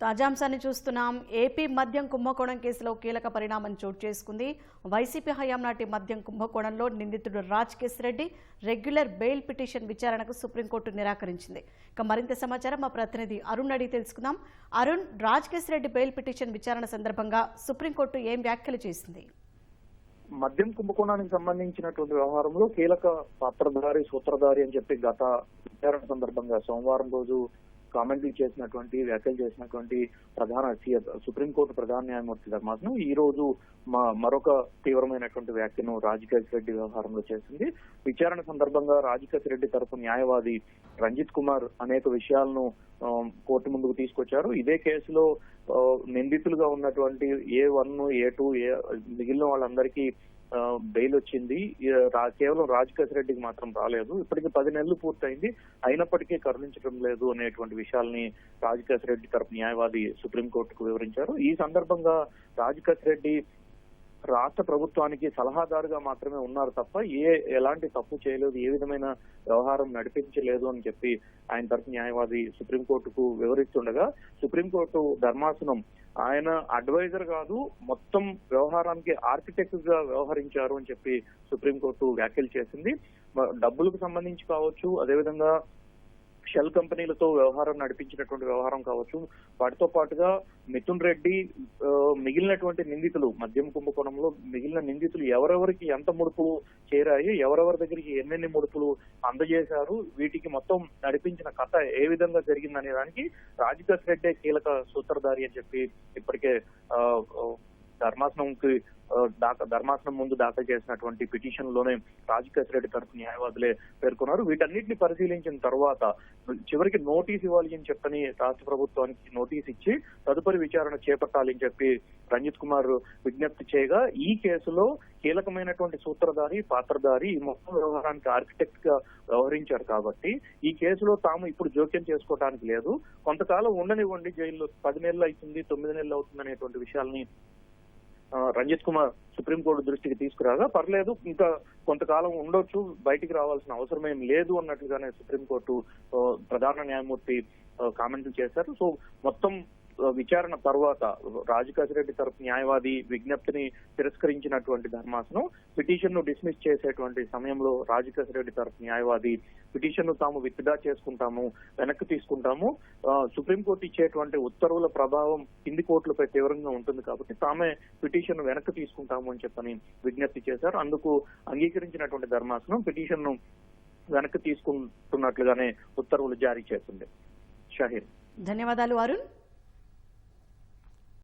తాజాంశాన్ని చూస్తున్నాం. ఏపీ మద్యం కుంభకోణం కేసులో కీలక పరిణామం చోటు చేసుకుంది. వైసీపీ హయాం నాటి మద్యం కుంభకోణంలో నిందితుడు Rajakesh Reddy regular bail petition విచారణకు సుప్రీంకోర్టు నిరాకరించింది. ఇక మరింత సమాచారం మా ప్రతినిధి అరుణ్ అడిగి తెలుసుకుందాం. అరుణ్, రాజకేశ్ రెడ్డి బెయిల్ పిటిషన్ విచారణ సందర్భంగా సుప్రీంకోర్టు ఏం వ్యాఖ్యలు చేసింది? మద్యం కుంభకోణానికి సంబంధించినటువంటి వ్యవహారంలో కీలక పాత్రధారి సూత్రధారి అని చెప్పి గత విచారణ సందర్భంగా సోమవారం రోజు కామెంట్లు చేసినటువంటి వ్యాఖ్యలు చేసినటువంటి సుప్రీంకోర్టు ప్రధాన న్యాయమూర్తి ధర్మాసనం ఈ రోజు మరొక తీవ్రమైనటువంటి వ్యాఖ్యను రాజకేశ్ రెడ్డి వ్యవహారంలో చేసింది. విచారణ సందర్భంగా రాజకేశ్ రెడ్డి తరఫు న్యాయవాది రంజిత్ కుమార్ అనేక విషయాలను కోర్టు ముందుకు తీసుకొచ్చారు. ఇదే కేసులో నిందితులుగా ఉన్నటువంటి A1, A2, మిగిలిన వాళ్ళందరికీ బెయిల్ వచ్చింది. కేవలం రాజకేశ్ రెడ్డికి మాత్రం రాలేదు. ఇప్పటికి 10 నెలలు పూర్తయింది, అయినప్పటికీ కరుణించడం లేదు అనేటువంటి విషయాల్ని రాజకేశ్ రెడ్డి తరపు న్యాయవాది సుప్రీంకోర్టుకు వివరించారు. ఈ సందర్భంగా రాజకేశ్ రెడ్డి రాష్ట్ర ప్రభుత్వానికి సలహాదారుగా మాత్రమే ఉన్నారు తప్ప ఎలాంటి తప్పు చేయలేదు, ఏ విధమైన వ్యవహారం నడిపించలేదు అని చెప్పి ఆయన తరపు న్యాయవాది సుప్రీంకోర్టుకు వివరిస్తుండగా సుప్రీంకోర్టు ధర్మాసనం ఆయన అడ్వైజర్ కాదు, మొత్తం వ్యవహారానికి ఆర్కిటెక్ట్ గా వ్యవహరించారు అని చెప్పి సుప్రీంకోర్టు వ్యాఖ్యలు చేసింది. డబ్బులకు సంబంధించి కావచ్చు, అదేవిధంగా షెల్ కంపెనీలతో వ్యవహారం నడిపించినటువంటి వ్యవహారం కావచ్చు, వాటితో పాటుగా మిథున్ రెడ్డి మిగిలినటువంటి నిందితులు మద్యం కుంభకోణంలో మిగిలిన నిందితులు ఎవరెవరికి ఎంత ముడుపులు చేరాయి, ఎవరెవరి దగ్గరికి ఎన్నెన్ని ముడుపులు అందజేశారు, వీటికి మొత్తం నడిపించిన కథ ఏ విధంగా జరిగిందనే దానికి రాజకేశ్ రెడ్డి కీలక సూత్రధారి అని చెప్పి ఇప్పటికే ధర్మాసనం ముందు దాఖలు చేసినటువంటి పిటిషన్ లోనే రాజకేశ్ రెడ్డి తరపు న్యాయవాదులే పేర్కొన్నారు. వీటన్నిటిని పరిశీలించిన తర్వాత చివరికి నోటీస్ ఇవ్వాలి అని చెప్పని రాష్ట్ర ప్రభుత్వానికి నోటీస్ ఇచ్చి తదుపరి విచారణ చేపట్టాలి అని చెప్పి రంజిత్ కుమార్ విజ్ఞప్తి చేయగా, ఈ కేసులో కీలకమైనటువంటి సూత్రధారి పాత్రధారి ఈ మొత్తం వ్యవహారానికి ఆర్కిటెక్ట్ గా వ్యవహరించారు కాబట్టి ఈ కేసులో తాము ఇప్పుడు జోక్యం చేసుకోవడానికి లేదు, కొంతకాలం ఉండనివ్వండి, జైల్లో 10 నెలలు అవుతుంది, 9 నెలలు అవుతుంది అనేటువంటి విషయాల్ని రంజిత్ కుమార్ సుప్రీంకోర్టు దృష్టికి తీసుకురాగా, పర్లేదు ఇంకా కొంతకాలం ఉండొచ్చు, బయటికి రావాల్సిన అవసరం ఏం లేదు అన్నట్లుగానే సుప్రీంకోర్టు ప్రధాన న్యాయమూర్తి కామెంట్లు చేశారు. సో మొత్తం విచారణ తర్వాత రాజకేశ్ రెడ్డి తరపు న్యాయవాది విజ్ఞప్తిని తిరస్కరించినటువంటి ధర్మాసనం పిటిషన్ ను డిస్మిస్ చేసేటువంటి సమయంలో రాజకేశ్ రెడ్డి తరపు న్యాయవాది పిటిషన్ ను తాము విత్డ్రా చేసుకుంటాము, వెనక్కి తీసుకుంటాము, సుప్రీంకోర్టు ఇచ్చేటువంటి ఉత్తర్వుల ప్రభావం కింది కోర్టులపై తీవ్రంగా ఉంటుంది కాబట్టి తామే పిటిషన్ ను వెనక్కి తీసుకుంటాము అని చెప్పని విజ్ఞప్తి చేశారు. అందుకు అంగీకరించినటువంటి ధర్మాసనం పిటిషన్ ను వెనక్కి తీసుకుంటున్నట్లుగానే ఉత్తర్వులు జారీ చేసింది. షాహీర్, ధన్యవాదాలు అరుణ్.